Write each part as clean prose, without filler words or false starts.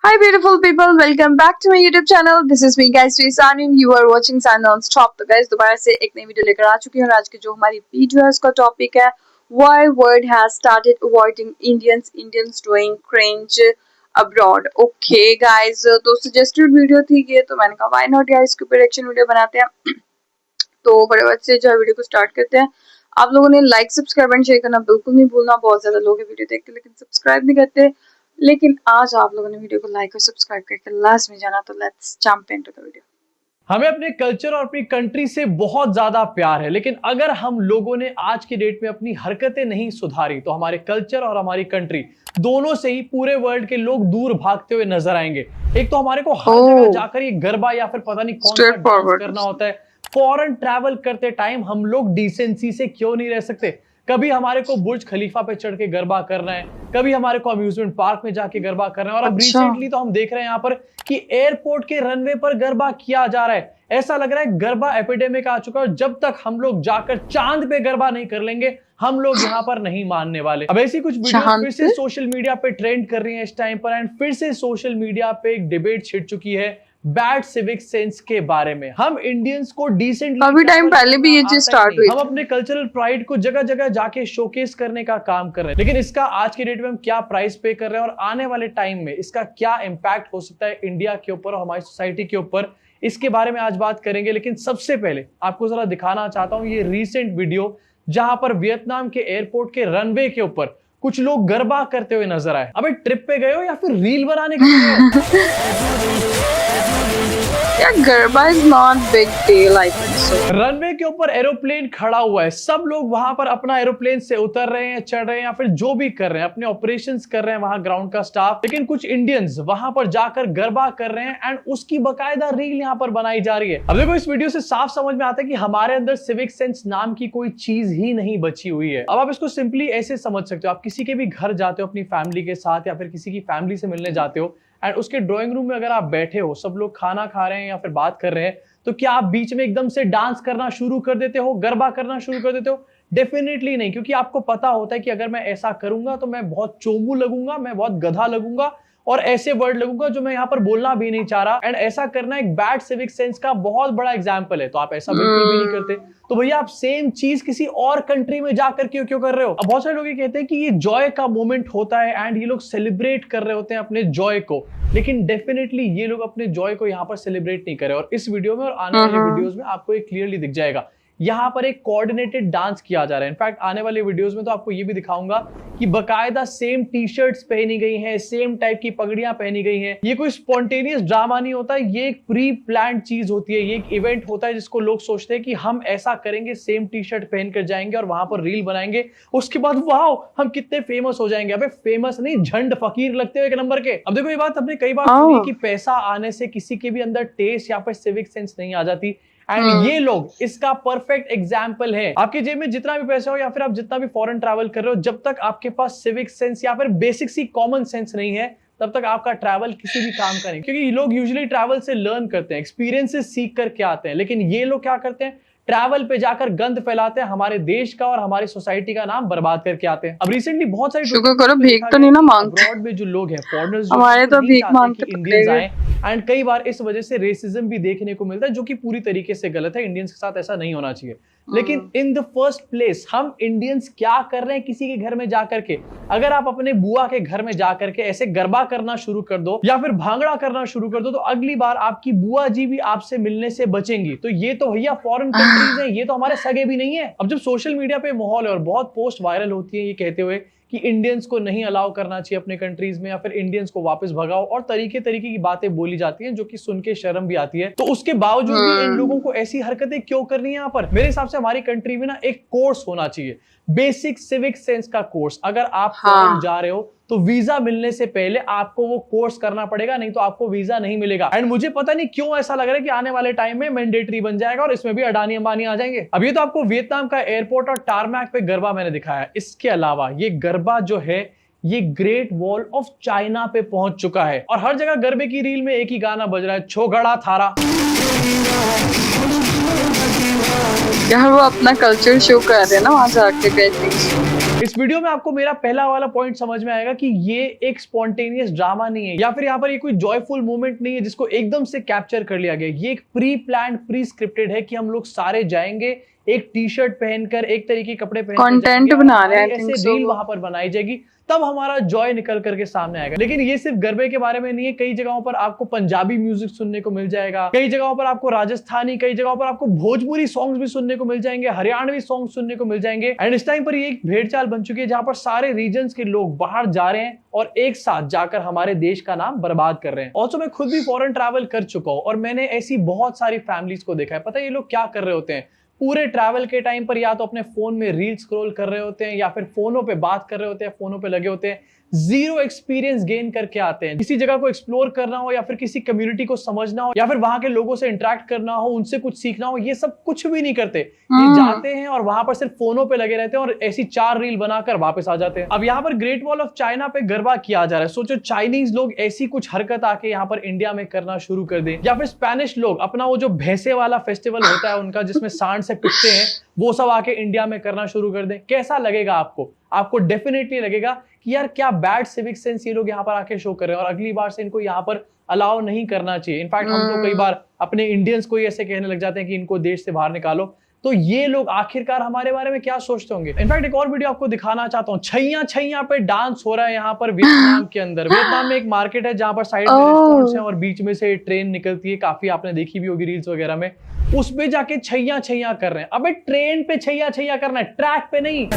Hi beautiful people, welcome back to my YouTube channel. This is me guys, Sanim. You are watching Sun Non-Stop. तो guys दोबारा से एक नई video लेकर आ चुकी हूँ और आज की जो हमारी वीडियो है उसका टॉपिक है Why world has started avoiding Indians doing cringe abroad. Okay guys, तो suggested वीडियो थी ये, तो मैंने कहा why not guys, इसके ऊपर रिएक्शन वीडियो बनाते हैं. तो फटाफट से जो है वीडियो को स्टार्ट करते हैं. आप लोगों ने लाइक सब्सक्राइब एंड शेयर करना बिल्कुल नहीं भूलना. बहुत ज्यादा लोग वीडियो देखते लेकिन सब्सक्राइब नहीं करते, लेकिन आज आप लोगों ने वीडियो को लाइक और सब्सक्राइब करके लास्ट में जाना. तो let's jump into the video. हमें अपने कल्चर और अपनी कंट्री से बहुत ज्यादा प्यार है, लेकिन अगर हम लोगों ने आज की डेट में अपनी हरकतें नहीं सुधारी तो हमारे कल्चर और हमारी कंट्री दोनों से ही पूरे वर्ल्ड के लोग दूर भागते हुए नजर आएंगे. एक तो हमारे को हर जगह जाकर ये गरबा या फिर पता नहीं कौन सा डांस करना होता है. फॉरेन ट्रैवल करते टाइम हम लोग डिसेंसी से क्यों नहीं रह सकते? कभी हमारे को बुर्ज खलीफा पे चढ़ के गरबा करना है, कभी हमारे को अम्यूजमेंट पार्क में जाके गरबा करना है, और अब रिसेंटली तो हम देख रहे हैं यहाँ पर कि एयरपोर्ट के रनवे पर गरबा किया जा रहा है. ऐसा लग रहा है गरबा एपिडेमिक आ चुका है और जब तक हम लोग जाकर चांद पे गरबा नहीं कर लेंगे हम लोग यहाँ पर नहीं मानने वाले. अब ऐसी कुछ वीडियो फिर से सोशल मीडिया पे ट्रेंड कर रही हैं इस टाइम पर, एंड फिर से सोशल मीडिया पे एक डिबेट छिड़ चुकी है बैड सिविक सेंस के बारे में. हम इंडियंस को डिसेंटली काफी टाइम पहले भी ये चीज स्टार्ट हुई. हम अपने कल्चरल प्राइड को जगह जगह जाके शोकेस करने का काम कर रहे हैं, लेकिन इसका आज के डेट में हम क्या प्राइस पे कर रहे हैं और आने वाले टाइम में इसका क्या इंपैक्ट हो सकता है इंडिया के ऊपर और हमारी सोसाइटी के ऊपर, इसके बारे में आज बात करेंगे. लेकिन सबसे पहले आपको जरा दिखाना चाहता हूं ये रीसेंट वीडियो जहां पर वियतनाम के एयरपोर्ट के रनवे के ऊपर कुछ लोग गरबा करते हुए नजर आए. अबे ट्रिप पे गए हो या फिर रील बनाने के लिए? Garba is not big deal, I think so. Runway के ऊपर एरोप्लेन खड़ा हुआ है, सब लोग वहां पर अपना एरोप्लेन से उतर रहे हैं, चढ़ रहे हैं या फिर जो भी कर रहे हैं, अपने ऑपरेशंस कर रहे हैं वहां ग्राउंड का स्टाफ. लेकिन कुछ इंडियंस वहां पर जाकर गरबा कर रहे हैं एंड उसकी बकायदा रील यहां पर बनाई जा रही है. अब देखो इस वीडियो से साफ समझ में आता है कि हमारे अंदर सिविक सेंस नाम की कोई चीज ही नहीं बची हुई है. अब आप इसको सिंपली ऐसे समझ सकते हो, आप किसी के भी घर जाते हो अपनी फैमिली के साथ या फिर किसी की फैमिली से मिलने जाते हो एंड उसके ड्राइंग रूम में अगर आप बैठे हो, सब लोग खाना खा रहे हैं या फिर बात कर रहे हैं, तो क्या आप बीच में एकदम से डांस करना शुरू कर देते हो, गरबा करना शुरू कर देते हो? डेफिनेटली नहीं, क्योंकि आपको पता होता है कि अगर मैं ऐसा करूंगा तो मैं बहुत चोमू लगूंगा, मैं बहुत गधा लगूंगा और ऐसे वर्ड लगूंगा जो मैं यहाँ पर बोलना भी नहीं चाह रहा. एंड ऐसा करना एक बैड सिविक सेंस का बहुत बड़ा एग्जांपल है. तो आप ऐसा बिल्कुल भी नहीं करते. तो भैया आप सेम चीज किसी और कंट्री में जाकर क्यों कर रहे हो? अब बहुत सारे लोग ये कहते हैं कि ये जॉय का मोमेंट होता है एंड ये लोग सेलिब्रेट कर रहे होते हैं अपने जॉय को, लेकिन डेफिनेटली ये लोग अपने जॉय को यहाँ पर सेलिब्रेट नहीं कर रहे. और इस वीडियो में और आने वाले वीडियोस में आपको ये क्लियरली दिख जाएगा. यहाँ पर एक कोऑर्डिनेटेड डांस किया जा रहा है. इनफैक्ट आने वाले वीडियोस में तो आपको ये भी दिखाऊंगा कि बकायदा सेम टी शर्ट्स पहनी गई हैं, सेम टाइप की पगड़ियां पहनी गई हैं. ये कोई स्पॉन्टेनियस ड्रामा नहीं होता, ये एक प्री प्लान्ड चीज होती है. ये एक इवेंट होता है जिसको लोग सोचते हैं कि हम ऐसा करेंगे, सेम टी शर्ट पहन कर जाएंगे और वहां पर रील बनाएंगे, उसके बाद वाह हम कितने फेमस हो जाएंगे. अबे फेमस नहीं, झंड फकीर लगते हो एक नंबर के. अब देखो ये बात हमने कई बार सुनी कि पैसा आने से किसी के भी अंदर टेस्ट या फिर सिविक सेंस नहीं आ जाती. एंड ये लोग इसका परफेक्ट एग्जाम्पल है. आपकी जेब में जितना भी पैसा हो या फिर आप जितना भी फॉरेन ट्रैवल कर रहे हो, जब तक आपके पास सिविक सेंस या फिर बेसिक सी कॉमन सेंस नहीं है तब तक आपका ट्रैवल किसी भी काम का नहीं. क्योंकि ये लोग यूजुअली ट्रैवल से लर्न करते हैं, एक्सपीरियंसेस सीख करके आते हैं, लेकिन ये लोग क्या करते हैं, ट्रैवल पे जाकर गंद फैलाते हैं, हमारे देश का और हमारी सोसाइटी का नाम बर्बाद करके आते हैं. अब रिसेंटली बहुत सारी शुक्र करो भीख तो नहीं ना मांगते. अब्रॉड में जो लोग हैं फॉरेनर्स, हमारे तो भीख मांगते इंडियंस आए एंड कई बार इस वजह से रेसिज्म भी देखने को मिलता है, जो कि पूरी तरीके से गलत है. इंडियंस के साथ ऐसा नहीं होना चाहिए. लेकिन इन द फर्स्ट प्लेस हम इंडियंस क्या कर रहे हैं किसी के घर में जाकर के? अगर आप अपने बुआ के घर में जाकर के ऐसे गरबा करना शुरू कर दो या फिर भांगड़ा करना शुरू कर दो, तो अगली बार आपकी बुआ जी भी आपसे मिलने से बचेंगी. तो ये तो भैया फॉरेन कंट्रीज हैं, ये तो हमारे सगे भी नहीं है. अब जब सोशल मीडिया पे माहौल है और बहुत पोस्ट वायरल होती है ये कहते हुए कि इंडियंस को नहीं अलाउ करना चाहिए अपने कंट्रीज में या फिर इंडियंस को वापस भगाओ, और तरीके तरीके की बातें बोली जाती हैं जो कि सुन के शर्म भी आती है, तो उसके बावजूद भी इन लोगों को ऐसी हरकतें क्यों करनी है यहाँ पर? मेरे हिसाब से हमारी कंट्री में ना एक कोर्स होना चाहिए, बेसिक सिविक सेंस का कोर्स. अगर आप फॉरेन जा रहे हो तो वीजा मिलने से पहले आपको वो कोर्स करना पड़ेगा, नहीं तो आपको वीजा नहीं मिलेगा. एंड मुझे पता नहीं क्यों ऐसा लग रहा है कि आने वाले टाइम में मैंडेटरी बन जाएगा और इसमें भी अडानी अंबानी आ जाएंगे. अब ये तो आपको वियतनाम का एयरपोर्ट और टारमैक पे गरबा मैंने दिखाया. इसके अलावा ये गरबा जो है ये ग्रेट वॉल ऑफ चाइना पे पहुंच चुका है और हर जगह गरबे की रील में एक ही गाना बज रहा है, छोगड़ा थारा. यार वो अपना कल्चर शो कर रहे हैं ना वहां जाके. इस वीडियो में आपको मेरा पहला वाला पॉइंट समझ में आएगा कि ये एक स्पॉन्टेनियस ड्रामा नहीं है या फिर यहाँ पर ये कोई जॉयफुल मोमेंट नहीं है जिसको एकदम से कैप्चर कर लिया गया। ये एक प्री प्लान्ड, प्री स्क्रिप्टेड है कि हम लोग सारे जाएंगे, एक टी शर्ट पहनकर, एक तरीके के कपड़े पहनकर कंटेंट बना रहे हैं, ऐसे रील वहां पर बनाई जाएगी, तब हमारा जॉय निकल करके सामने आएगा। लेकिन ये सिर्फ गरबे के बारे में नहीं है। कई जगहों पर आपको पंजाबी म्यूजिक सुनने को मिल जाएगा, कई जगहों पर आपको राजस्थानी, कई जगहों पर आपको भोजपुरी सॉन्ग्स भी सुनने को मिल जाएंगे, हरियाणवी सॉन्ग सुनने को मिल जाएंगे। एंड इस टाइम पर ये एक भेड़चाल बन चुकी है जहां पर सारे रीजन्स के लोग बाहर जा रहे हैं और एक साथ जाकर हमारे देश का नाम बर्बाद कर रहे हैं। ऑल्सो मैं खुद भी फॉरेन ट्रैवल कर चुका हूं और मैंने ऐसी बहुत सारी फैमिलीज को देखा है। पता है ये लोग क्या कर रहे होते हैं? पूरे ट्रैवल के टाइम पर या तो अपने फोन में रील स्क्रॉल कर रहे होते हैं या फिर फोनों पे बात कर रहे होते हैं, फोनों पे लगे होते हैं। जीरो एक्सपीरियंस गेन करके आते हैं। किसी जगह को एक्सप्लोर करना हो या फिर किसी कम्युनिटी को समझना हो या फिर वहां के लोगों से इंटरेक्ट करना हो, उनसे कुछ सीखना हो, ये सब कुछ भी नहीं करते। ये जाते हैं और वहां पर सिर्फ फोनों पे लगे रहते हैं और ऐसी 4 रील बनाकर वापस आ जाते हैं। अब यहाँ पर ग्रेट वॉल ऑफ चाइना पे गरबा किया जा रहा है। सोचो चाइनीज लोग ऐसी कुछ हरकत आके यहाँ पर इंडिया में करना शुरू कर दें, या फिर स्पेनिश लोग अपना वो जो भैंसे वाला फेस्टिवल होता है उनका जिसमें सांड से पिटते हैं, वो सब आके इंडिया में करना शुरू कर दें। कैसा लगेगा आपको? आपको डेफिनेटली लगेगा कि यार क्या बैड सिविक सेंस ये लोग यहाँ पर आके शो कर रहे हैं और अगली बार से इनको यहाँ पर अलाउ नहीं करना चाहिए। इनफैक्ट हम तो कई बार अपने इंडियंस को ही ऐसे कहने लग जाते हैं कि इनको देश से बाहर निकालो। तो ये लोग आखिरकार हमारे बारे में क्या सोचते होंगे? इनफैक्ट एक और वीडियो आपको दिखाना चाहता हूँ। छैया छैया पे डांस हो रहा है यहाँ पर वियतनाम के अंदर। वियतनाम में एक मार्केट है जहाँ पर साइड में रेस्टोरेंट्स हैं और बीच में से ट्रेन निकलती है, काफी आपने देखी भी होगी रील्स वगैरह में। उसपे जाके छैया छैया कर रहे हैं। अबे ट्रेन पे छैया छैया करना है, ट्रैक पे नहीं।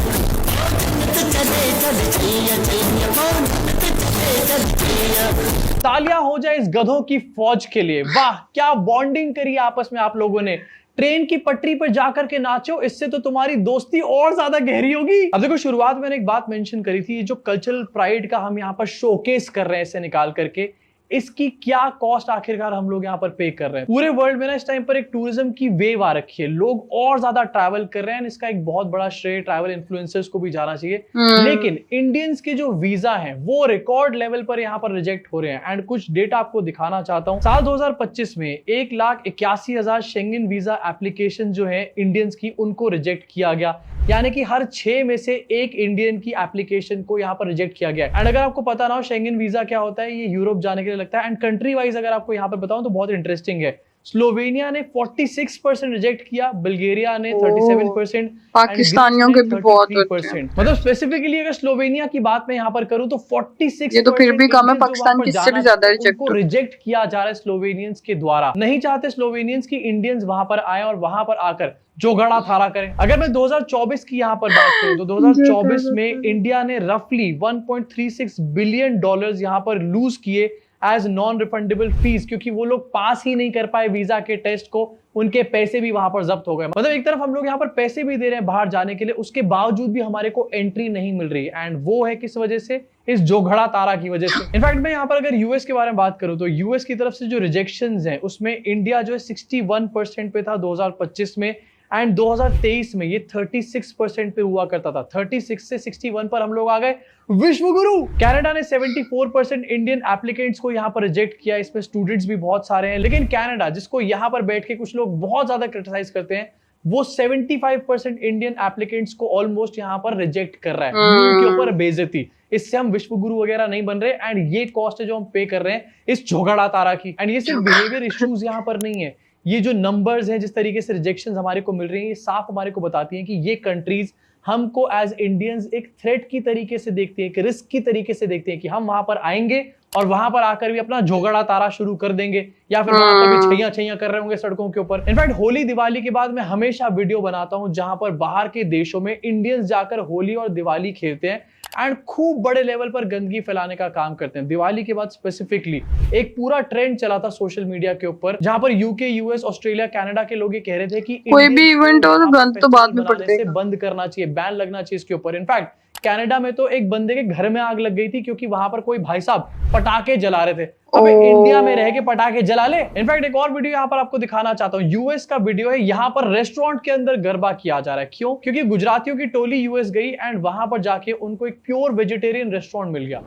तालियां हो जाए इस गधों की फौज के लिए। वाह क्या बॉन्डिंग करी आपस में आप लोगों ने। ट्रेन की पटरी पर जाकर के नाचो, इससे तो तुम्हारी दोस्ती और ज्यादा गहरी होगी। अब देखो शुरुआत में मैंने एक बात मेंशन करी थी, ये जो कल्चरल प्राइड का हम यहाँ पर शोकेस कर रहे हैं इसे निकाल करके, इसकी क्या कॉस्ट आखिरकार हम लोग यहाँ पर पे कर रहे हैं। पूरे वर्ल्ड में ना इस टाइम पर एक टूरिज्म की वेव आ रखी है, लोग और ज्यादा ट्रैवल कर रहे हैं। इसका एक बहुत बड़ा श्रेय ट्रैवल इन्फ्लुएंसर्स को भी जाना चाहिए। लेकिन इंडियंस के जो वीजा हैं वो रिकॉर्ड लेवल पर यहाँ पर रिजेक्ट हो रहे हैं। एंड कुछ डेटा आपको दिखाना चाहता हूँ। साल 2025 में 1,81,000 शेंगन वीजा एप्लीकेशन जो है इंडियंस की, उनको रिजेक्ट किया गया। यानी कि हर 6 में से 1 इंडियन की एप्लीकेशन को यहाँ पर रिजेक्ट किया गया। एंड अगर आपको पता ना हो शेंगन वीजा क्या होता है, ये यूरोप जाने के लिए लगता है। एंड कंट्री वाइज अगर आपको यहाँ पर बताऊं तो बहुत इंटरेस्टिंग है। स्लोवेनिया ने 46% रिजेक्ट किया, बुल्गारिया ने 37%, पाकिस्तानियों के भी बहुत होते हैं। मतलब स्पेसिफिकली अगर स्लोवेनिया की बात मैं यहाँ पर करूं तो 46%, ये तो फिर भी कम है, पाकिस्तान किससे भी ज्यादा रिजेक्ट किया जा रहा है स्लोवेनियंस के द्वारा। नहीं चाहते स्लोवेनियंस की इंडियंस वहां पर आए और वहां पर आकर जोगड़ा थारा करें। अगर मैं 2024 की यहाँ पर बात करूं तो 2024 में इंडिया ने रफली $1.36 बिलियन यहाँ पर लूज किए एज नॉन रिफंडेबल फीस, क्योंकि वो लोग पास ही नहीं कर पाए वीजा के टेस्ट को, उनके पैसे भी वहां पर जब्त हो गए। मतलब एक तरफ हम लोग यहाँ पर पैसे भी दे रहे हैं बाहर जाने के लिए, उसके बावजूद भी हमारे को एंट्री नहीं मिल रही। एंड वो है किस वजह से? इस जोगड़ा तारा की वजह से। इनफैक्ट मैं यहाँ पर अगर यूएस के बारे में बात करूं तो यूएस की तरफ से जो रिजेक्शंस हैं उसमें इंडिया जो है 61% पे था 2025 में। एंड 2023 में ये 36% पे हुआ करता था। 36 से 61 पर हम लोग आ गए। विश्वगुरु कनाडा ने 74% इंडियन एप्लीकेंट्स को यहाँ पर रिजेक्ट किया। इसमें स्टूडेंट्स भी बहुत सारे हैं। लेकिन कनाडा, जिसको यहाँ पर बैठ के कुछ लोग बहुत ज्यादा क्रिटिसाइज करते हैं, वो 75% इंडियन एप्लीकेंट्स को ऑलमोस्ट यहाँ पर रिजेक्ट कर रहा है। मुंह के ऊपर बेइज्जती। इससे हम विश्वगुरु वगैरह नहीं बन रहे। एंड ये कॉस्ट है जो हम पे कर रहे हैं इस झोगड़ा तारा की। एंड ये सिर्फ बिहेवियर इश्यूज यहाँ पर नहीं है, ये जो नंबर्स हैं, जिस तरीके से रिजेक्शंस हमारे को मिल रही हैं, ये साफ हमारे को बताती हैं कि ये कंट्रीज हमको एज इंडियंस एक थ्रेट की तरीके से देखती है, एक रिस्क की तरीके से देखती है कि हम वहां पर आएंगे और वहां पर आकर भी अपना झोगड़ा तारा शुरू कर देंगे, या फिर वहां पर भी छैया छैया कर रहे होंगे सड़कों के ऊपर। इनफैक्ट होली दिवाली के बाद मैं हमेशा वीडियो बनाता हूं जहां पर बाहर के देशों में इंडियंस जाकर होली और दिवाली खेलते हैं एंड खूब बड़े लेवल पर गंदगी फैलाने का काम करते हैं। दिवाली के बाद स्पेसिफिकली एक पूरा ट्रेंड चला था सोशल मीडिया के ऊपर, जहां पर यूके, यूएस, ऑस्ट्रेलिया, कनाडा के लोग ये कह रहे थे कि कोई भी इवेंट हो तो गंद तो बाद में पड़ते हैं, बंद करना चाहिए, बैन लगना चाहिए इसके ऊपर। इनफैक्ट कनाडा में तो एक बंदे के घर में आग लग गई थी क्योंकि वहां पर कोई भाई साहब पटाखे जला रहे थे। अबे इंडिया में रह के पटाखे जला ले। इनफैक्ट एक और वीडियो यहाँ पर आपको दिखाना चाहता हूँ, यूएस का वीडियो है। यहाँ पर रेस्टोरेंट के अंदर गरबा किया जा रहा है। क्यों? क्योंकि गुजरातियों की टोली यूएस गई एंड वहां पर जाके उनको एक प्योर वेजिटेरियन रेस्टोरेंट मिल गया।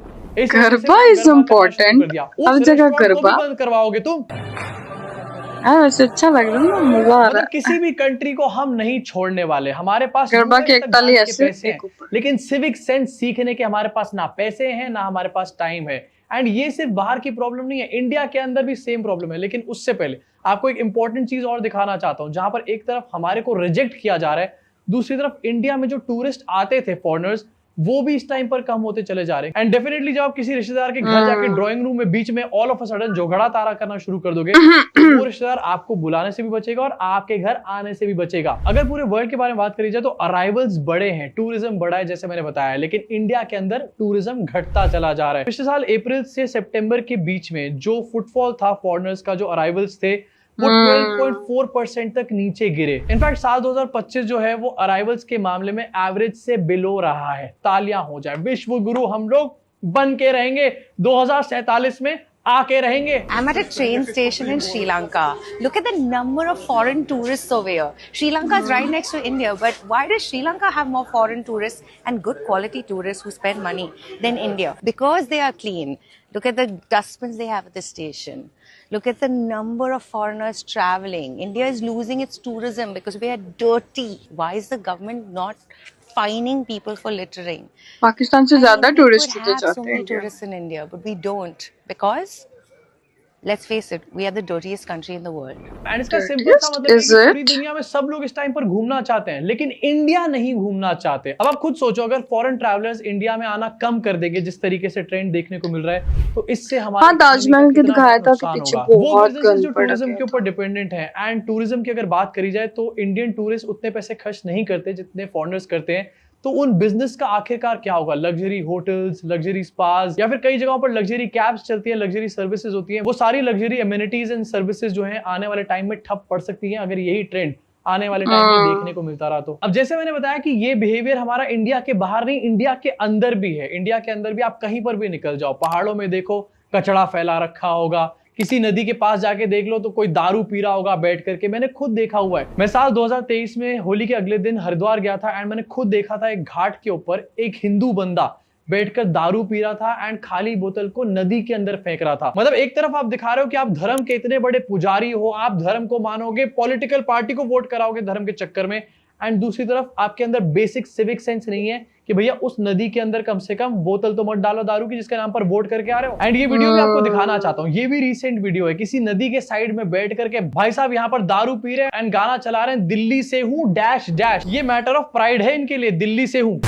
Garba is important. हर जगह गरबा बंद करवाओगे तुम? हाँ वैसे अच्छा लग रहा है ना, मजा आ रहा मतलब किसी भी कंट्री को हम नहीं छोड़ने वाले। हमारे पास गरबा यूएस के तक एक ताली जाने के ऐसे पैसे हैं, एक ऊपर। लेकिन सिविक सेंस सीखने के हमारे पास ना पैसे हैं ना हमारे पास टाइम है। एंड ये सिर्फ बाहर की प्रॉब्लम नहीं है, इंडिया के अंदर भी सेम प्रॉब्लम है। लेकिन उससे पहले आपको एक इंपॉर्टेंट चीज और दिखाना चाहता हूं, जहां पर एक तरफ हमारे को रिजेक्ट किया जा रहा है, दूसरी तरफ इंडिया में जो टूरिस्ट आते थे फॉरेनर्स, वो भी इस टाइम पर कम होते चले जा रहे हैं। एंड डेफिनेटली जब आप किसी रिश्तेदार के घर जाके ड्राइंग रूम में बीच में ऑल ऑफ अ सडन झगड़ा तारा करना शुरू कर दोगे, तो वो रिश्तेदार आपको बुलाने से भी बचेगा और आपके घर आने से भी बचेगा। अगर पूरे वर्ल्ड के बारे में बात करी जाए तो अराइवल्स बड़े हैं, टूरिज्म बड़ा है जैसे मैंने बताया, लेकिन इंडिया के अंदर टूरिज्म घटता चला जा रहा है। पिछले साल अप्रैल से सितंबर के बीच में जो फुटफॉल था फॉरेनर्स का, जो अराइवल्स थे, वो 12.4% तक नीचे गिरे। इनफैक्ट साल 2025 जो है वो अराइवल्स के मामले में एवरेज से बिलो रहा है। तालियां हो जाए, विश्व गुरु हम लोग बन के रहेंगे, 2047 में आके रहेंगे। I'm at a train station in Sri Lanka. Look at the number of foreign tourists over here. Sri Lanka is right next to India, but why does Sri Lanka have more foreign tourists and good quality tourists who spend money than India? Because they are clean. Look at the dustbins they have at the station. Look at the number of foreigners traveling. India is losing its tourism because we are dirty. Why is the government not fining people for littering? Pakistan से I ज्यादा mean, we tourist could होते have so जाते हैं many India में। tourists in India, but we don't because, let's face it, we are the dirtiest country in the world. And इसका simple सा मतलब है Is कि पूरी it? दुनिया में सब लोग इस टाइम पर घूमना चाहते हैं, लेकिन इंडिया नहीं घूमना चाहते। अब आप खुद सोचो, अगर फॉरेन ट्रैवलर्स इंडिया में आना कम कर देंगे जिस तरीके से ट्रेंड देखने को मिल रहा है, तो इससे हमारे हाँ ताजमहल के दिखाया था कि नुकसान पीछे होगा। वो बहुत बिजनेसेस जो गंद पड़ टूरिज्म गया के ऊपर डिपेंडेंट है, एंड टूरिज्म की अगर बात करी जाए तो इंडियन टूरिस्ट उतने पैसे खर्च नहीं करते जितने फॉरेनर्स करते हैं। तो उन बिजनेस का आखिरकार क्या होगा? लग्जरी होटल्स, लग्जरी स्पास, या फिर कई जगहों पर लग्जरी कैब्स चलती है, लग्जरी सर्विसेज होती हैं, वो सारी लग्जरी एमिनिटीज एंड सर्विसेज जो हैं आने वाले टाइम में ठप पड़ सकती हैं अगर यही ट्रेंड आने वाले टाइम में देखने को मिलता रहा तो। अब जैसे मैंने बताया कि ये बिहेवियर हमारा इंडिया के बाहर नहीं, इंडिया के अंदर भी है। इंडिया के अंदर भी आप कहीं पर भी निकल जाओ, पहाड़ों में देखो कचड़ा फैला रखा होगा, किसी नदी के पास जाके देख लो तो कोई दारू पी रहा होगा बैठ करके। मैंने खुद देखा हुआ है। मैं साल 2023 में होली के अगले दिन हरिद्वार गया था एंड मैंने खुद देखा था एक घाट के ऊपर एक हिंदू बंदा बैठकर दारू पी रहा था एंड खाली बोतल को नदी के अंदर फेंक रहा था। मतलब एक तरफ आप दिखा रहे हो कि आप धर्म के इतने बड़े पुजारी हो, आप धर्म को मानोगे, पॉलिटिकल पार्टी को वोट कराओगे धर्म के चक्कर में, एंड दूसरी तरफ आपके अंदर बेसिक सिविक सेंस नहीं है कि भैया उस नदी के अंदर कम से कम बोतल तो मत डालो दारू की जिसके नाम पर वोट करके आ रहे हो। एंड ये वीडियो भी आपको दिखाना चाहता हूँ, ये भी रिसेंट वीडियो है, किसी नदी के साइड में बैठ करके भाई साहब यहाँ पर दारू पी रहे हैं एंड गाना चला रहे हैं, दिल्ली से हूँ डैश डैश। ये मैटर ऑफ प्राइड है इनके लिए, दिल्ली से हूँ।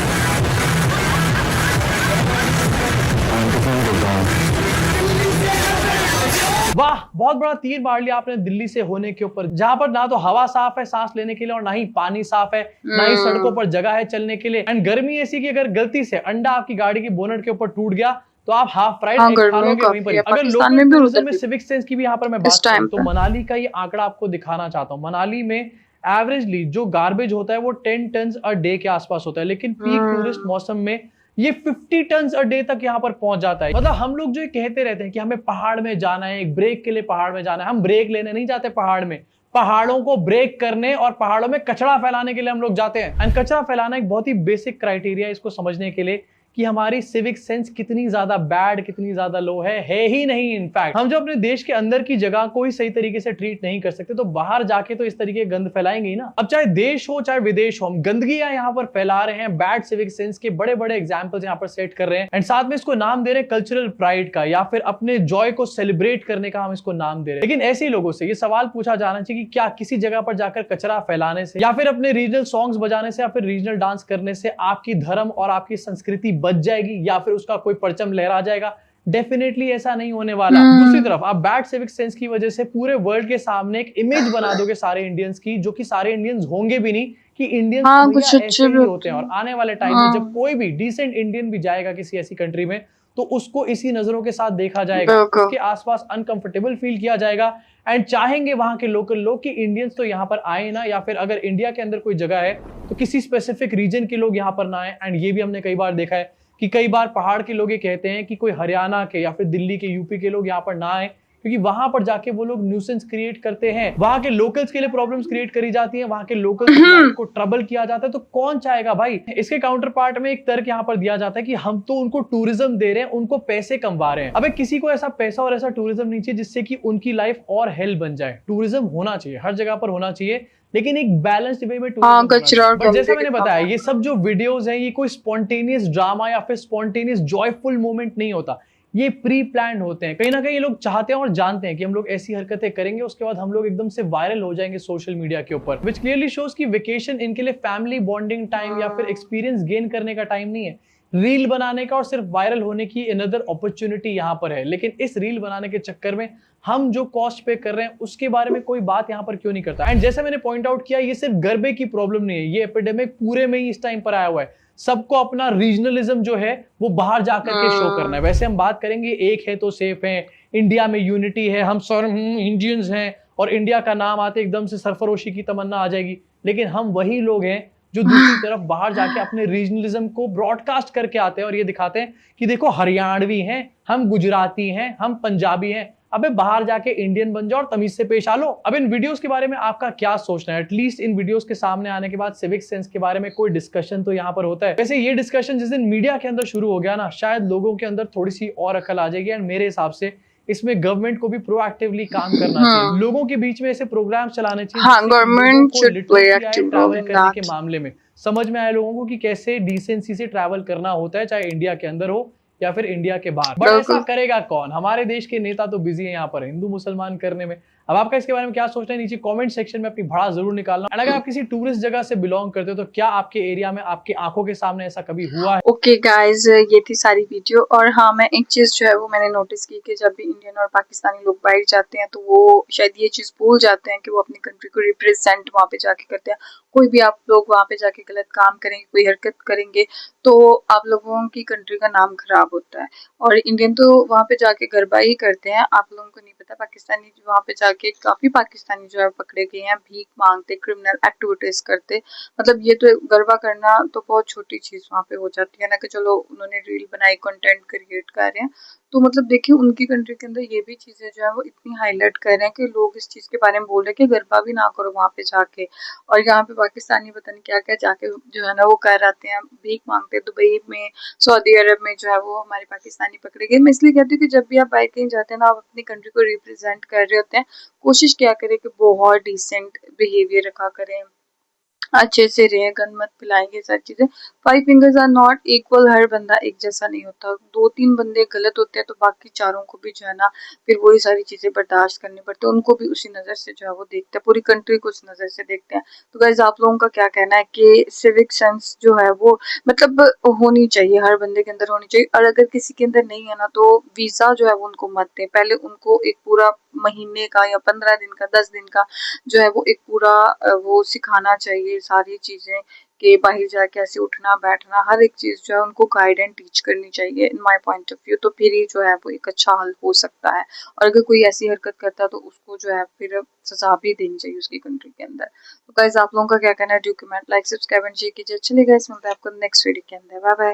वाह, बहुत बड़ा तीर मार लिया आपने दिल्ली से होने के ऊपर, जहां पर ना तो हवा साफ है सांस लेने के लिए और ना ही पानी साफ है, ना ही सड़कों पर जगह है चलने के लिए। एंड गर्मी ऐसी कि अगर गलती से अंडा आपकी गाड़ी की बोनट के ऊपर टूट गया तो आप हाफ फ्राइड एग खा लोगे वहीं पर। अगर लोकल टूरिज्म में सिविक सेंस की भी यहाँ पर मैं बात करूं तो मनाली का ये आंकड़ा आपको दिखाना चाहता हूँ। मनाली में एवरेजली जो गार्बेज होता है वो 10 टन अ डे के आसपास होता है, लेकिन पीक टूरिस्ट मौसम में ये 50 टन अ डे तक यहाँ पर पहुंच जाता है। मतलब हम लोग जो ये कहते रहते हैं कि हमें पहाड़ में जाना है, एक ब्रेक के लिए पहाड़ में जाना है, हम ब्रेक लेने नहीं जाते पहाड़ में, पहाड़ों को ब्रेक करने और पहाड़ों में कचरा फैलाने के लिए हम लोग जाते हैं। एंड कचरा फैलाना एक बहुत ही बेसिक क्राइटेरिया है इसको समझने के लिए कि हमारी सिविक सेंस कितनी ज्यादा बैड, कितनी ज्यादा लो है ही नहीं। इनफैक्ट हम जो अपने देश के अंदर की जगह को ही सही तरीके से ट्रीट नहीं कर सकते तो बाहर जाके तो इस तरीके के गंद फैलाएंगे ही ना। अब चाहे देश हो चाहे विदेश हो, हम गंदगियां यहाँ पर फैला रहे हैं, बैड सिविक सेंस के बड़े बड़े एग्जाम्पल्स यहाँ पर सेट कर रहे हैं, एंड साथ में इसको नाम दे रहे हैं कल्चरल प्राइड का, या फिर अपने जॉय को सेलिब्रेट करने का हम इसको नाम दे रहे हैं। लेकिन ऐसे लोगों से ये सवाल पूछा जाना चाहिए कि क्या किसी जगह पर जाकर कचरा फैलाने से या फिर अपने रीजनल सॉन्ग्स बजाने से या फिर रीजनल डांस करने से आपकी धर्म और आपकी संस्कृति बच जाएगी या फिर उसका कोई परचम लहरा जाएगा? डेफिनेटली ऐसा नहीं होने वाला। दूसरी तरफ आप बैड सिविक सेंस की वजह से पूरे वर्ल्ड के सामने एक इमेज बना दोगे सारे इंडियंस की, जो कि सारे इंडियंस होंगे भी नहीं, कि इंडियंस कुछ ऐसे ही होते हैं। और आने वाले टाइम में जब कोई भी डिसेंट इंडियन भी जाएगा किसी ऐसी कंट्री में तो उसको इसी नजरों के साथ देखा जाएगा, उसके आसपास अनकंफर्टेबल फील किया जाएगा, एंड चाहेंगे वहां के लोकल लोग कि इंडियंस तो यहाँ पर आए ना, या फिर अगर इंडिया के अंदर कोई जगह है तो किसी स्पेसिफिक रीजन के लोग यहाँ पर ना आए। एंड ये भी हमने कई बार देखा है कि कई बार पहाड़ के लोग ये कहते हैं कि कोई हरियाणा के या फिर दिल्ली के, यूपी के लोग यहाँ पर ना आए क्योंकि वहां पर जाके वो लोग न्यूसेंस क्रिएट करते हैं, वहां के लोकल्स के लिए प्रॉब्लम्स क्रिएट करी जाती हैं, वहां के लोकल्स की लाइफ को ट्रबल किया जाता है। तो कौन चाहेगा भाई? इसके काउंटर पार्ट में एक तर्क यहाँ पर दिया जाता है कि हम तो उनको टूरिज्म दे रहे हैं, उनको पैसे कमवा रहे हैं। अबे किसी को ऐसा पैसा और ऐसा टूरिज्म नहीं चाहिए जिससे कि उनकी लाइफ और हेल बन जाए। टूरिज्म होना चाहिए, हर जगह पर होना चाहिए, लेकिन एक बैलेंस्ड वे में टूरिज्म होना कचरा और चाहिए। बट जैसा गंदगी मैंने बताया, ये सब जो वीडियोस हैं, ये कोई स्पॉन्टेनियस ड्रामा या फिर स्पॉन्टेनियस जॉयफुल मोमेंट नहीं होता। ये प्री प्लान्ड होते हैं। कहीं ना कहीं ये लोग चाहते हैं और जानते हैं कि हम लोग ऐसी हरकतें करेंगे, उसके बाद हम लोग एकदम से वायरल हो जाएंगे सोशल मीडिया के ऊपर, विच क्लियरली शोज कि वेकेशन इनके लिए फैमिली बॉन्डिंग टाइम या फिर एक्सपीरियंस गेन करने का टाइम नहीं है, रील बनाने का और सिर्फ वायरल होने की अनदर अपॉर्चुनिटी यहाँ पर है। लेकिन इस रील बनाने के चक्कर में हम जो कॉस्ट पे कर रहे हैं उसके बारे में कोई बात यहाँ पर क्यों नहीं करता? एंड जैसे मैंने पॉइंट आउट किया, ये सिर्फ गरबे की प्रॉब्लम नहीं है, ये एपिडेमिक पूरे में ही इस टाइम पर आया हुआ है। सबको अपना रीजनलिज्म जो है वो बाहर जाकर के शो करना है। वैसे हम बात करेंगे एक है तो सेफ है, इंडिया में यूनिटी है, हम सब इंडियंस हैं, और इंडिया का नाम आते एकदम से सरफरोशी की तमन्ना आ जाएगी। लेकिन हम वही लोग हैं जो दूसरी तरफ बाहर जाके अपने रीजनलिज्म को ब्रॉडकास्ट करके आते हैं और ये दिखाते हैं कि देखो हरियाणवी हैं, हम गुजराती हैं, हम पंजाबी हैं। अबे बाहर जाके इंडियन बन जाओ और तमीज से पेश आ लो। अब इन वीडियोस के बारे में आपका क्या सोचना है? एटलीस्ट इन वीडियोस के सामने आने के बाद सिविक सेंस के बारे में कोई डिस्कशन तो यहाँ पर होता है। वैसे ये डिस्कशन जिस दिन मीडिया के अंदर शुरू हो गया ना, शायद लोगों के अंदर थोड़ी सी और अकल आ जाएगी। एंड मेरे हिसाब से इसमें गवर्नमेंट को भी प्रोएक्टिवली काम करना चाहिए, लोगों के बीच में ऐसे प्रोग्राम चलाने चाहिए। हाँ, government should play active role travel इन करने के दैट। मामले में समझ में आए लोगों को कि कैसे डिसेंसी से ट्रैवल करना होता है, चाहे इंडिया के अंदर हो या फिर इंडिया के बाहर। बट ऐसा करेगा कौन? हमारे देश के नेता तो बिजी हैं यहाँ पर हिंदू मुसलमान करने में। अब आपका इसके बारे में क्या सोचना है? नीचे कमेंट सेक्शन में अपनी भड़ा जरूर निकालना। एंड अगर आप किसी टूरिस्ट जगह से बिलोंग करते हो तो क्या आपके एरिया में आपकी आंखों के सामने ऐसा कभी हुआ है? ओके गाइज, ये थी सारी वीडियो। और हाँ, मैं एक चीज़ जो है वो मैंने नोटिस की कि जब भी इंडियन और पाकिस्तानी लोग बाहर जाते हैं तो वो शायद ये चीज़ भूल जाते हैं कि वो अपनी कंट्री को रिप्रेजेंट वहाँ पे जाके करते हैं। कोई भी आप लोग वहाँ पे जाके गलत काम करेंगे, कोई हरकत करेंगे तो आप लोगों की कंट्री का नाम खराब होता है। और इंडियन तो वहाँ पे जाके गरबा ही करते हैं। आप लोगों को नहीं पता, पाकिस्तानी वहाँ पे जाके काफ़ी पाकिस्तानी जो है पकड़े गए हैं भीख मांगते, क्रिमिनल एक्टिविटीज़ करते। मतलब ये तो गरबा करना तो बहुत छोटी चीज़ वहाँ पे हो जाती है ना, कि चलो उन्होंने रील बनाई, कंटेंट क्रिएट कर रहे हैं। तो मतलब देखिए उनकी कंट्री के अंदर ये भी चीज़ें जो है वो इतनी हाईलाइट कर रहे हैं कि लोग इस चीज़ के बारे में बोल रहे हैं कि गरबा भी ना करो वहाँ पे जाके। और यहाँ पे पाकिस्तानी पता नहीं क्या क्या जाके जो है ना वो कर आते हैं, भीख मांगते हैं। दुबई में, सऊदी अरब में जो है वो हमारे पाकिस्तानी पकड़े गए। मैं इसलिए कहती हूँ कि जब भी आप बाहर कहीं जाते हैं ना, आप अपनी कंट्री को रिप्रेजेंट कर रहे होते हैं, कोशिश क्या करें कि बहुत डिसेंट बिहेवियर रखा करें, अच्छे से रहे, गन मत पिलाएंगे, सारी चीजें। 5 फिंगर्स आर नॉट इक्वल, हर बंदा एक जैसा नहीं होता। 2-3 बंदे गलत होते हैं तो बाकी चारों को भी जो है ना फिर वही सारी चीजें बर्दाश्त करनी पड़ती है। उनको भी उसी नजर से जो है वो देखते हैं, पूरी कंट्री को उस नजर से देखते हैं। तो गाइस, आप लोगों का क्या कहना है कि सिविक सेंस जो है वो मतलब होनी चाहिए, हर बंदे के अंदर होनी चाहिए। और अगर किसी के अंदर नहीं है ना तो वीजा जो है वो उनको मत दें। पहले उनको एक पूरा महीने का या 15 दिन का, 10 दिन का जो है वो एक पूरा वो सिखाना चाहिए सारी चीजें, कि बाहर जाके ऐसे उठना बैठना हर एक चीज जो है उनको गाइड एंड टीच करनी चाहिए in my point of view. तो फिर ही जो है वो एक अच्छा हल हो सकता है। और अगर कोई ऐसी हरकत करता है तो उसको जो है फिर सजा भी देनी चाहिए उसकी कंट्री के अंदर। तो गाइस, आप लोगों का क्या कहना है? Do comment, like, subscribe and share कीजिए। चलिए गाइस, मिलते हैं आपको नेक्स्ट वीडियो के अंदर। Bye bye.